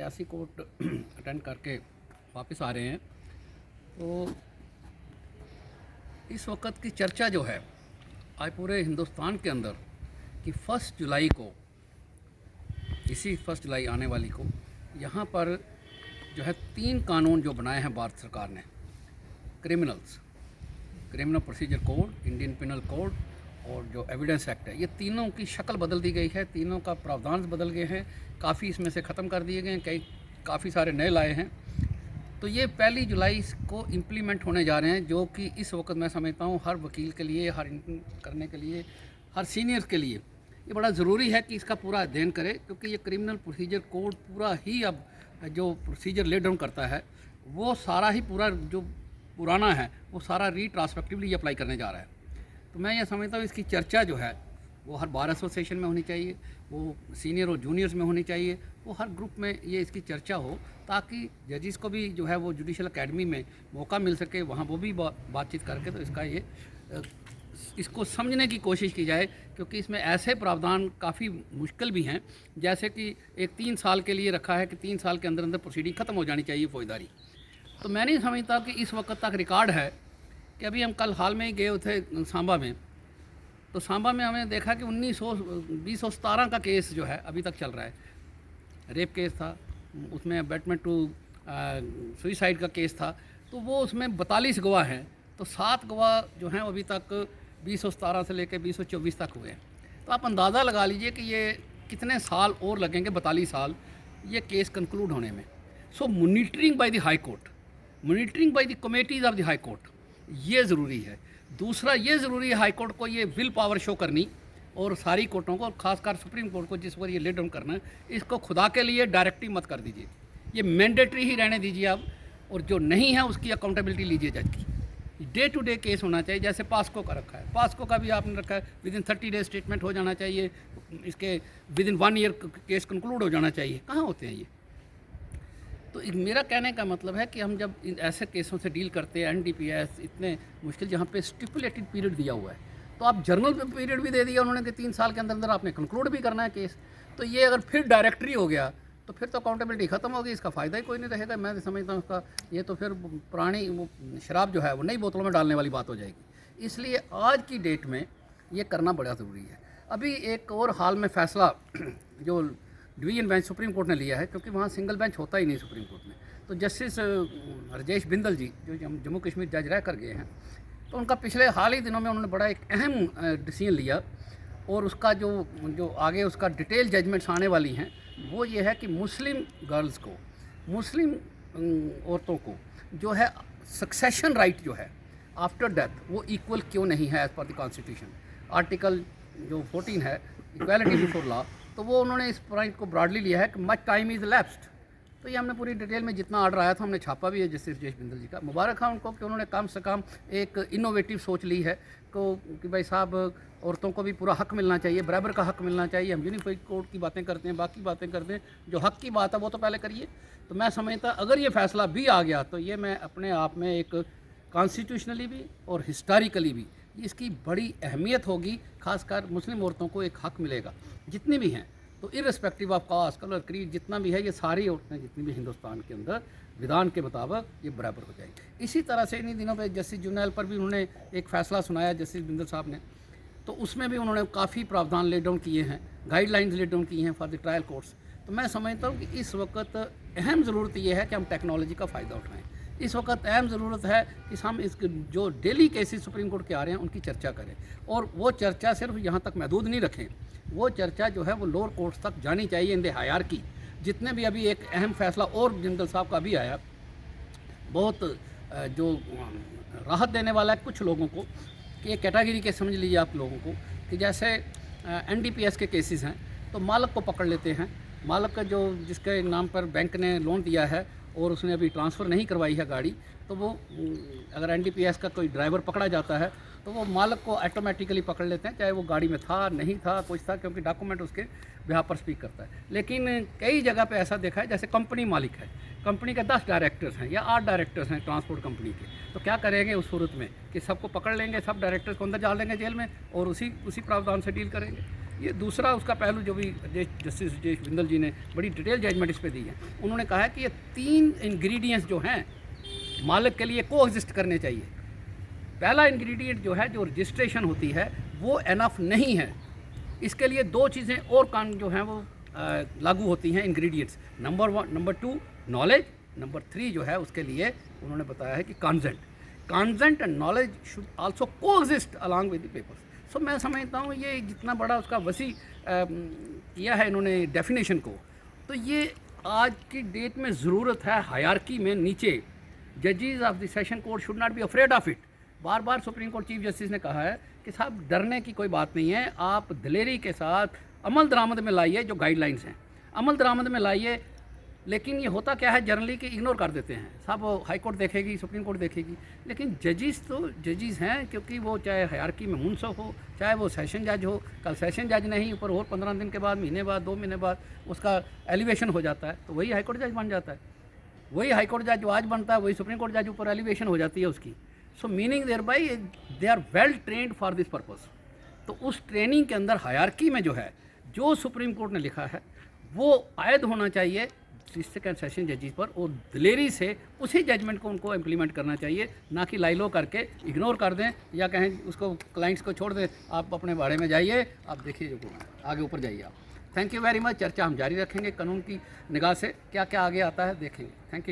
Reasi court attend करके वापस आ रहे हैं, तो इस वक्त की चर्चा जो है आज पूरे हिंदुस्तान के अंदर कि 1 जुलाई को, इसी 1 जुलाई आने वाली को, यहाँ पर जो है 3 कानून जो बनाए हैं भारत सरकार ने, criminal procedure code, Indian penal code और जो एविडेंस एक्ट है, ये तीनों की शक्ल बदल दी गई है, तीनों का प्रावधान बदल गए हैं, काफ़ी इसमें से ख़त्म कर दिए गए हैं, काफ़ी सारे नए लाए हैं। तो ये 1 जुलाई को इम्प्लीमेंट होने जा रहे हैं, जो कि इस वक्त मैं समझता हूँ हर वकील के लिए, हर करने के लिए, हर सीनियर के लिए ये बड़ा ज़रूरी है कि इसका पूरा अध्ययन करें, क्योंकि ये क्रिमिनल प्रोसीजर कोड पूरा ही अब जो प्रोसीजर ले डाउन करता है वो सारा ही पूरा जो पुराना है वो सारा रिट्रांसपेक्टिवली अप्लाई करने जा रहा है। तो मैं ये समझता हूँ इसकी चर्चा जो है वो हर बार एसोसिएशन में होनी चाहिए, वो सीनियर और जूनियर्स में होनी चाहिए, वो हर ग्रुप में ये इसकी चर्चा हो, ताकि जजेस को भी जो है वो जुडिशल एकेडमी में मौका मिल सके, वहाँ वो भी बातचीत करके तो इसका ये इसको समझने की कोशिश की जाए, क्योंकि इसमें ऐसे प्रावधान काफ़ी मुश्किल भी हैं, जैसे कि एक 3 साल के लिए रखा है कि 3 साल के अंदर अंदर प्रोसीडिंग ख़त्म हो जानी चाहिए फौजदारी। तो मैं नहीं समझता कि इस वक्त तक रिकॉर्ड है कि अभी हम कल हाल में ही गए थे सांबा में, तो सांबा में हमने देखा कि 2017 का केस जो है अभी तक चल रहा है। रेप केस था, उसमें अबैटमेंट टू सुइसाइड का केस था, तो वो उसमें 42 गवाह हैं, तो 7 गवाह जो हैं अभी तक 2017 से लेकर 2024 तक हुए हैं। तो आप अंदाज़ा लगा लीजिए कि ये कितने साल और लगेंगे, 42 साल ये केस कंक्लूड होने में। So monitoring by the high court, monitoring by the committees of the high court, ये ज़रूरी है। दूसरा ये ज़रूरी है हाई कोर्ट को ये विल पावर शो करनी, और सारी कोर्टों को, और ख़ासकर सुप्रीम कोर्ट को जिस पर ये ले डाउन करना है, इसको खुदा के लिए डायरेक्टिव मत कर दीजिए, ये मैंडेटरी ही रहने दीजिए आप, और जो नहीं है उसकी अकाउंटेबिलिटी लीजिए जज की। डे टू डे केस होना चाहिए, जैसे पास्को का रखा है, पास्को का भी आपने रखा है, विदिन 30 डेज स्टेटमेंट हो जाना चाहिए, इसके विदिन 1 ईयर केस कंक्लूड हो जाना चाहिए। कहाँ होते हैं ये? तो मेरा कहने का मतलब है कि हम जब इन ऐसे केसों से डील करते हैं, NDPS इतने मुश्किल, जहाँ पे स्टिपुलेटेड पीरियड दिया हुआ है, तो आप जर्नल पे पीरियड भी दे दिया उन्होंने कि 3 साल के अंदर अंदर आपने कंक्लूड भी करना है केस। तो ये अगर फिर डायरेक्टरी हो गया तो फिर तो अकाउंटेबिलिटी ख़त्म होगी, इसका फ़ायदा ही कोई नहीं रहेगा। मैं समझता हूँ उसका ये तो फिर पुरानी वो शराब जो है वो नई बोतलों में डालने वाली बात हो जाएगी। इसलिए आज की डेट में ये करना बड़ा ज़रूरी है। अभी एक और हाल में फ़ैसला जो डिवीज़न बेंच सुप्रीम कोर्ट ने लिया है, क्योंकि वहाँ सिंगल बेंच होता ही नहीं सुप्रीम कोर्ट में, तो जस्टिस राजेश बिंदल जी जो जम्मू कश्मीर जज रह कर गए हैं, तो उनका पिछले हाल ही दिनों में उन्होंने बड़ा एक अहम डिसीजन लिया, और उसका जो आगे उसका डिटेल जजमेंट्स आने वाली हैं वो ये है कि मुस्लिम गर्ल्स को, मुस्लिम औरतों को जो है सक्सेशन राइट जो है आफ्टर डेथ वो इक्वल क्यों नहीं है as per the constitution. Article जो 14 है इक्वालिटी बिफोर लॉ, तो वो उन्होंने इस पॉइंट को ब्रॉडली लिया है कि मच टाइम इज़ लैप्स्ड। तो ये हमने पूरी डिटेल में जितना ऑर्डर आया था हमने छापा भी है जस्टिस राजेश बिंदल जी का। मुबारक है उनको कि उन्होंने कम से कम एक इनोवेटिव सोच ली है कि भाई साहब औरतों को भी पूरा हक मिलना चाहिए, बराबर का हक मिलना चाहिए। हम यूनिफाइड कोर्ट की बातें करते हैं, बाकी बातें करते हैं, जो हक की बात है वो तो पहले करिए। तो मैं समझता अगर ये फैसला भी आ गया तो ये मैं अपने आप में एक कॉन्स्टिट्यूशनली भी और हिस्टोरिकली भी इसकी बड़ी अहमियत होगी। खासकर मुस्लिम औरतों को एक हक मिलेगा, जितनी भी हैं, तो irrespective of caste, colour, creed, जितना भी है, ये सारी औरतें जितनी भी हिंदुस्तान के अंदर विधान के मुताबिक ये बराबर हो जाएगी। इसी तरह से इन्हीं दिनों पे जस्टिस जुनैल पर भी उन्होंने एक फ़ैसला सुनाया जस्टिस बिंदल साहब ने, तो उसमें भी उन्होंने काफ़ी प्रावधान ले डाउन किए हैं, गाइडलाइंस ले डाउन किए हैं फॉर द ट्रायल कोर्ट्स। तो मैं समझता हूँ कि इस वक्त अहम ज़रूरत ये है कि हम टेक्नोलॉजी का फ़ायदा उठाएँ। इस वक्त अहम ज़रूरत है कि हम इस जो डेली केसेस सुप्रीम कोर्ट के आ रहे हैं उनकी चर्चा करें, और वो चर्चा सिर्फ यहाँ तक महदूद नहीं रखें, वो चर्चा जो है वो लोअर कोर्ट्स तक जानी चाहिए इन द हायरार्की। जितने भी अभी एक अहम फ़ैसला और जिंदल साहब का भी आया, बहुत जो राहत देने वाला है कुछ लोगों को, कि एक कैटेगरी के समझ लीजिए आप लोगों को, कि जैसे NDPS के केसेस हैं, तो मालक को पकड़ लेते हैं, मालक का जो जिसके नाम पर बैंक ने लोन दिया है और उसने अभी ट्रांसफ़र नहीं करवाई है गाड़ी, तो वो अगर NDPS का कोई ड्राइवर पकड़ा जाता है तो वो मालक को ऑटोमेटिकली पकड़ लेते हैं, चाहे वो गाड़ी में था नहीं था कुछ था, क्योंकि डॉक्यूमेंट उसके बिहाफ पर स्पीक करता है। लेकिन कई जगह पे ऐसा देखा है, जैसे कंपनी मालिक है, कंपनी के 10 डायरेक्टर्स हैं या 8 डायरेक्टर्स हैं ट्रांसपोर्ट कंपनी के, तो क्या करेंगे उस सूरत में कि सबको पकड़ लेंगे, सब डायरेक्टर्स को अंदर डाल देंगे जेल में और उसी प्रावधान से डील करेंगे। ये दूसरा उसका पहलू जो भी जस्टिस जयेश बिंदल जी ने बड़ी डिटेल जजमेंट इस पे दी है। उन्होंने कहा है कि ये 3 इंग्रेडिएंट्स जो हैं मालिक के लिए कोएग्जिस्ट करने चाहिए। पहला इंग्रेडिएंट जो है, जो रजिस्ट्रेशन होती है, वो एनफ नहीं है। इसके लिए 2 चीज़ें और कान जो हैं वो लागू होती हैं ingredients. Number 1, number 2 knowledge, number 3 जो है उसके लिए उन्होंने बताया है कि consent and knowledge should also coexist along with the papers. So मैं समझता हूँ ये जितना बड़ा उसका वसी किया है इन्होंने डेफिनेशन को, तो ये आज की डेट में ज़रूरत है हायरार्की में नीचे। जजेस of the session court should not be afraid of it. Bar bar supreme court chief justice ने कहा है कि साहब डरने की कोई बात नहीं है, आप दिलेरी के साथ अमल दरामद में लाइए जो गाइडलाइंस हैं, अमल दरामद में लाइए। लेकिन ये होता क्या है, जनरली कि इग्नोर कर देते हैं, साहब हाई कोर्ट देखेगी, सुप्रीम कोर्ट देखेगी। लेकिन जजेस तो जजेस हैं, क्योंकि वो चाहे हायरार्की में मुंसफ हो, चाहे वो सेशन जज हो। कल सेशन जज नहीं, ऊपर और 15 दिन के बाद, महीने बाद, 2 महीने बाद उसका एलिवेशन हो जाता है, तो वही हाई कोर्ट जज बन जाता है। वही हाई कोर्ट जज जो आज बनता है, वही सुप्रीम कोर्ट जज ऊपर एलिवेशन हो जाती है उसकी। So meaning thereby they are well trained for this purpose. तो उस ट्रेनिंग के अंदर हायरार्की में जो है, जो सुप्रीम कोर्ट ने लिखा है वो आयद होना चाहिए डिस्ट्रिक्ट एंड सेशन जजेस पर, और दिलेरी से उसी जजमेंट को उनको इम्प्लीमेंट करना चाहिए, ना कि लाइलो करके इग्नोर कर दें या कहें उसको क्लाइंट्स को छोड़ दें, आप अपने बारे में जाइए, आप देखिए जो आगे ऊपर जाइए आप। Thank you very much. चर्चा हम जारी रखेंगे, कानून की निगाह से क्या क्या आगे आता है देखेंगे। Thank you.